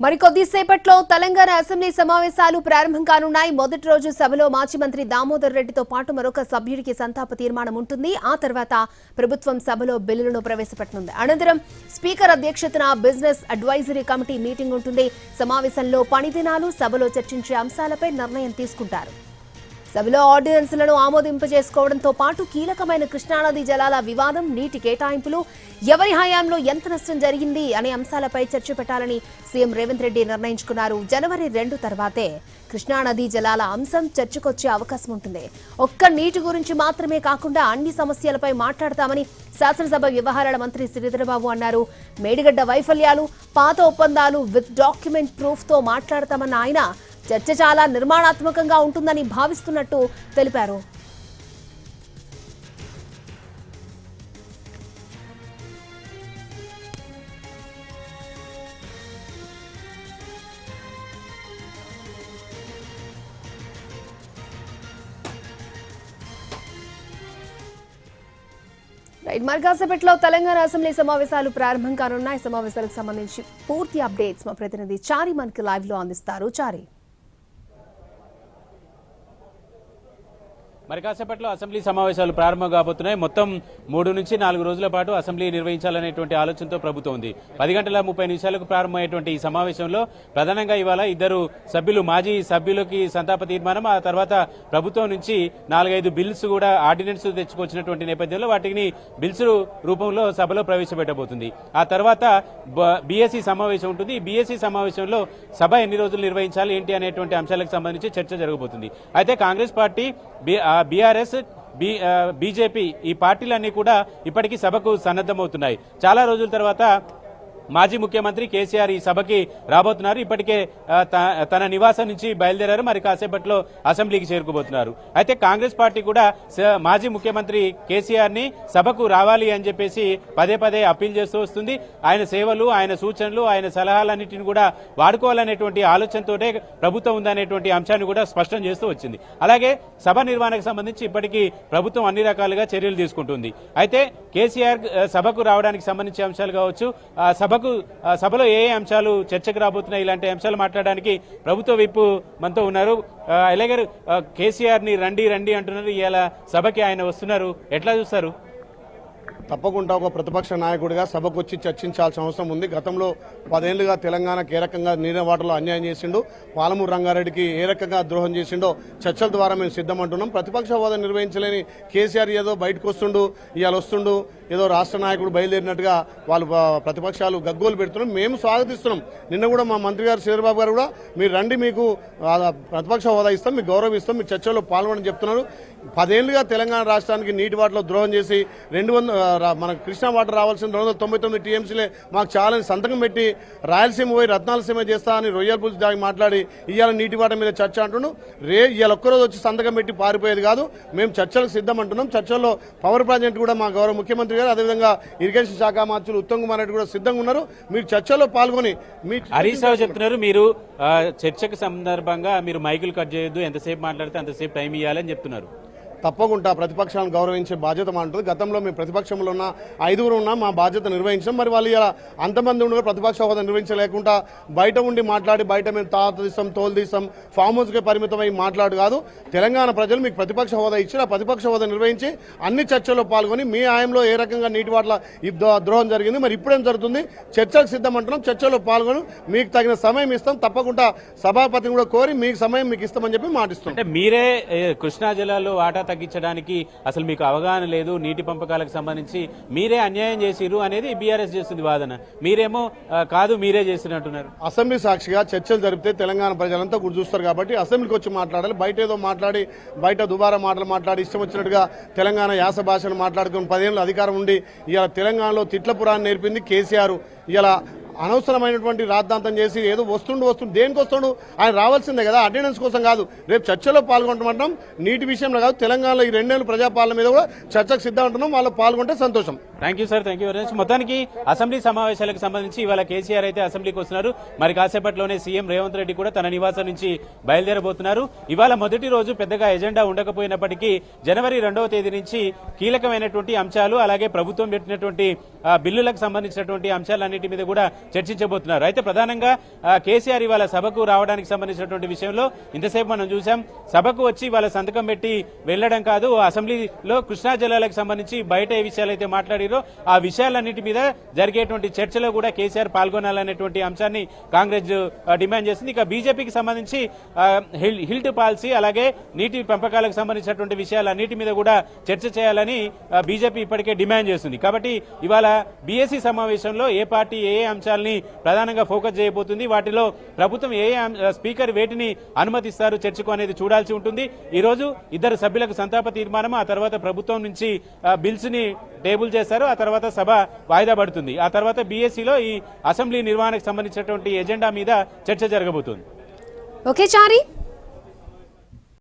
మరికొద్దిసేపట్లో Telangana assembly సమావేశాలు ప్రారంభం కానున్నాయి. మొదటి రోజు సభలో మాజీ మంత్రి దామోదర్ రెడ్డితో పాటు మరొక సభ్యుడికి సంతాప తీర్మానం ఉంటుంది. ఆ తర్వాత ప్రభుత్వం సభలో బిల్లులను ప్రవేశపెట్టనుంది. అనంతరం స్పీకర్ అధ్యక్షతన బిజినెస్ అడ్వైజరీ కమిటీ మీటింగ్ ఉంటుంది. సమావేశంలో పని దినాలు, సభలో చర్చించే అంశాలపై నిర్ణయం తీసుకుంటారు. సభలో ఆర్డినెన్స్లను ఆమోదింపజేసుకోవడంతో పాటు కీలకమైన కృష్ణానది జలాల వివాదం, నీటి కేటాయింపులు, ఎవరి హయాంలో ఎంత నష్టం జరిగింది అనే అంశాలపై చర్చ పెట్టాలని సీఎం రేవంత్ రెడ్డి నిర్ణయించుకున్నారు. జనవరి 2 తర్వాతే కృష్ణానది జలాల అంశం చర్చకొచ్చే అవకాశం ఉంటుంది. ఒక్క నీటి గురించి మాత్రమే కాకుండా అన్ని సమస్యలపై మాట్లాడతామని శాసనసభ వ్యవహారాల మంత్రి శ్రీధరబాబు అన్నారు. మేడిగడ్డ వైఫల్యాలు, పాత ఒప్పందాలు విత్ డాక్యుమెంట్ ప్రూఫ్ తో మాట్లాడతామన్న ఆయన చర్చ చాలా నిర్మాణాత్మకంగా ఉంటుందని భావిస్తున్నట్టు తెలిపారు. మరి కాసేపట్లో తెలంగాణ అసెంబ్లీ సమావేశాలు ప్రారంభం కానున్నాయి. సమావేశాలకు సంబంధించి పూర్తి అప్డేట్స్ మా ప్రతినిధి చారి మనకి లైవ్ లో అందిస్తారు. చారి, మరి కాసేపట్లో అసెంబ్లీ సమావేశాలు ప్రారంభం కాబోతున్నాయి. మొత్తం 3 నుంచి 4 రోజుల పాటు అసెంబ్లీ నిర్వహించాలనేటువంటి ఆలోచనతో ప్రభుత్వం ఉంది. 10:30 ప్రారంభమయ్యేటువంటి ఈ సమావేశంలో ప్రధానంగా ఇవాళ 2 సభ్యులు, మాజీ సభ్యులకి సంతాప తీర్మానం, ఆ తర్వాత ప్రభుత్వం నుంచి 4-5 బిల్స్ కూడా ఆర్డినెన్స్ తెచ్చుకొచ్చినటువంటి నేపథ్యంలో వాటిని బిల్స్ రూపంలో సభలో ప్రవేశపెట్టబోతుంది. ఆ తర్వాత బీఎస్సీ సమావేశం ఉంటుంది. ఈ బీఎస్సీ సమావేశంలో సభ ఎన్ని రోజులు నిర్వహించాలి ఏంటి అనేటువంటి అంశాలకు సంబంధించి చర్చ జరగబోతుంది. అయితే కాంగ్రెస్ పార్టీ, బీఆర్ఎస్, బీజేపీ ఈ పార్టీలన్నీ కూడా ఇప్పటికీ సభకు సన్నద్దమవుతున్నాయి. చాలా రోజుల తర్వాత మాజీ ముఖ్యమంత్రి కేసీఆర్ ఈ సభకి రాబోతున్నారు. ఇప్పటికే తన నివాసం నుంచి బయలుదేరారు. మరి కాసేపట్లో అసెంబ్లీకి చేరుకోబోతున్నారు. అయితే కాంగ్రెస్ పార్టీ కూడా మాజీ ముఖ్యమంత్రి కేసీఆర్ ని సభకు రావాలి అని చెప్పేసి పదే అప్పీల్ చేస్తూ వస్తుంది. ఆయన సేవలు, ఆయన సూచనలు, ఆయన సలహాలన్నింటినీ కూడా వాడుకోవాలనేటువంటి ఆలోచనతోటే ప్రభుత్వం ఉందనేటువంటి అంశాన్ని కూడా స్పష్టం చేస్తూ వచ్చింది. అలాగే సభ నిర్వహణకు సంబంధించి ఇప్పటికీ ప్రభుత్వం అన్ని రకాలుగా చర్యలు తీసుకుంటుంది. అయితే కేసీఆర్ సభకు రావడానికి సంబంధించి అంశాలు కావచ్చు, సభలో ఏ అంశాలు చర్చకు రాబోతున్నాయి, ఇలాంటి అంశాలు మాట్లాడడానికి ప్రభుత్వ విప్ మనతో ఉన్నారు. అలాగే కేసీఆర్ ని రండి అంటున్నారు. ఇవాళ సభకి ఆయన వస్తున్నారు, ఎట్లా చూస్తారు? తప్పకుండా ఒక ప్రతిపక్ష నాయకుడిగా సభకు వచ్చి చర్చించాల్సిన అవసరం ఉంది. గతంలో 10 ఏళ్లుగా తెలంగాణకు ఏ రకంగా నీళ్ళ వాటర్లో అన్యాయం చేసిండో, పాలమూరు రంగారెడ్డికి ఏ రకంగా ద్రోహం చేసిండో చర్చల ద్వారా మేము సిద్ధమంటున్నాం. ప్రతిపక్ష హోదా నిర్వహించలేని కేసీఆర్ ఏదో బయటకు వస్తుండు, ఇవాళ వస్తుండు, ఏదో రాష్ట్ర నాయకుడు బయలుదేరినట్టుగా వాళ్ళు ప్రతిపక్షాలు గగ్గోలు పెడుతున్నాం. మేము స్వాగతిస్తున్నాం. నిన్న కూడా మా మంత్రి గారు శ్రీధరబాబు గారు కూడా మీరు రండి, మీకు ప్రతిపక్ష హోదా ఇస్తాం, మీకు గౌరవిస్తాం, మీరు చర్చలో పాల్గొనని చెప్తున్నారు. 10 ఏళ్లుగా తెలంగాణ రాష్ట్రానికి నీటి వాటర్లో ద్రోహం చేసి మన కృష్ణా వాటర్ రావాల్సిన 299 టీఎంసీలే మాకు చాలా సంతకం పెట్టి రాయలసీమ పోయి రత్నాలసీమ చేస్తా అని రొయ్యల పులుసు దాగి మాట్లాడి ఇవాళ నీటి వాటర్ మీద చర్చ అంటున్నాం. ఇవాళ ఒక్కరోజు వచ్చి సంతకం పెట్టి పారిపోయేది కాదు. మేము చర్చలకు సిద్ధం అంటున్నాం. చర్చల్లో పవర్ ప్రాజెక్ట్ కూడా మా గౌరవ ముఖ్యమంత్రి గారు, అదేవిధంగా ఇరిగేషన్ శాఖ మంత్రులు ఉత్తమ్ కుమార్ రెడ్డి కూడా సిద్ధంగా ఉన్నారు. మీరు చర్చల్లో పాల్గొని హరీష్ రావు చెప్తున్నారు, మీరు చర్చకు సందర్భంగా మీరు మైకులు కట్ చేయొద్దు, ఎంతసేపు మాట్లాడితే అంతసేపు టైం ఇవ్వాలని చెప్తున్నారు. తప్పకుండా ప్రతిపక్షాలను గౌరవించే బాధ్యత ఉంటుంది. గతంలో మేము ప్రతిపక్షంలో ఉన్న 5 ఉన్నా మా బాధ్యత నిర్వహించాం. మరి వాళ్ళు ఇలా అంతమంది ఉండగా ప్రతిపక్ష హోదా నిర్వహించలేకుండా బయట ఉండి మాట్లాడి బయట మేము తాతీస్తాం, తోలుదీస్తాం, ఫామ్ హౌస్కే పరిమితమై మాట్లాడు కాదు. తెలంగాణ ప్రజలు మీకు ప్రతిపక్ష హోదా ఇచ్చి ఆ ప్రతిపక్ష హోదా నిర్వహించి అన్ని చర్చల్లో పాల్గొని మీ ఆయంలో ఏ రకంగా నీటి వాట్ల ద్రోహం జరిగింది, మరి ఇప్పుడేం జరుగుతుంది, చర్చలకు సిద్ధమంటున్నాం. చర్చల్లో పాల్గొని మీకు తగిన సమయం ఇస్తాం. తప్పకుండా సభాపతిని కూడా కోరి మీకు సమయం మీకు ఇస్తామని చెప్పి మాటిస్తాం. అంటే మీరే కృష్ణా జిల్లాలో వాటా తగ్గించడానికి అసలు మీకు అవగాహన లేదు, నీటి పంపకాలకు సంబంధించి మీరే అన్యాయం చేసిరు అనేది బీఆర్ఎస్ చేస్తుంది వాదన. మీరేమో కాదు, మీరే చేసినట్టున్నారు. అసెంబ్లీ సాక్షిగా చర్చలు జరిపితే తెలంగాణ ప్రజలంతా గురి చూస్తారు కాబట్టి అసెంబ్లీకి వచ్చి మాట్లాడాలి. బయట ఏదో మాట్లాడి బయట దుబారా మాటలు మాట్లాడి ఇష్టం వచ్చినట్టుగా తెలంగాణ యాస భాషను మాట్లాడుకుని 10 ఏళ్ళు అధికారం ఉండి ఇలా తెలంగాణలో తిట్ల పురాన్ని నేర్పింది కేసీఆర్. ఇలా అనవసరమైనటువంటి రాద్ధాంతం చేసి ఏదో వస్తుండు దేనికి వస్తుండు, ఆయన రావాల్సిందే కదా, అటెండెన్స్ కోసం కాదు. రేపు చర్చలో పాల్గొంటామంటాం. నీటి విషయంలో కాదు, తెలంగాణలో ఈ 2 ఏళ్ళు ప్రజాపాలన మీద కూడా చర్చకు సిద్ధం అంటున్నాం. వాళ్ళు పాల్గొంటే సంతోషం. Thank you sir, thank you very much. మొత్తానికి అసెంబ్లీ సమావేశాలకు సంబంధించి ఇవాళ కేసీఆర్ అయితే అసెంబ్లీకి వస్తున్నారు. మరి కాసేపట్లోనే సీఎం రేవంత్ రెడ్డి కూడా తన నివాసం నుంచి బయలుదేరబోతున్నారు. ఇవాళ మొదటి రోజు పెద్దగా ఎజెండా ఉండకపోయినప్పటికీ జనవరి 2వ తేదీ నుంచి కీలకమైనటువంటి అంశాలు అలాగే ప్రభుత్వం పెట్టినటువంటి బిల్లులకు సంబంధించినటువంటి అంశాలన్నిటి మీద కూడా చర్చించబోతున్నారు. అయితే ప్రధానంగా కేసీఆర్ ఇవాళ సభకు రావడానికి సంబంధించినటువంటి విషయంలో ఇంతసేపు మనం చూసాం. సభకు వచ్చి ఇవాళ సంతకం పెట్టి వెళ్లడం కాదు, అసెంబ్లీలో కృష్ణా జలాలకు సంబంధించి బయట ఏ విషయాలు అయితే మాట్లాడారో ఆ విషయాలన్నిటి మీద జరిగేటువంటి చర్చలో కూడా కేసీఆర్ పాల్గొనాలనేటువంటి అంశాన్ని కాంగ్రెస్ డిమాండ్ చేసింది. ఇక బీజేపీకి సంబంధించి హిల్ట్ పాలసీ అలాగే నీటి పెంపకాలకు సంబంధించినటువంటి విషయాలన్నిటి మీద కూడా చర్చ చేయాలని బీజేపీ ఇప్పటికే డిమాండ్ చేస్తుంది. కాబట్టి ఇవాళ బీఎస్సీ సమావేశంలో ఏ పార్టీ ఏ అంశాలని ప్రధానంగా ఫోకస్ చేయబోతుంది, వాటిలో ప్రభుత్వం ఏ స్పీకర్ వేటిని అనుమతిస్తారు చర్చకు అనేది చూడాల్సి ఉంటుంది. ఈ రోజు ఇద్దరు సభ్యులకు సంతాప తీర్మానం, ఆ తర్వాత ప్రభుత్వం నుంచి బిల్స్ ని టేబుల్ చేస్తారు. ఆ తర్వాత సభ వాయిదా పడుతుంది. ఆ తర్వాత బీఎస్సీలో ఈ అసెంబ్లీ నిర్వహణకు సంబంధించినటువంటి ఎజెండా మీద చర్చ జరగబోతుంది. ఓకే చారి.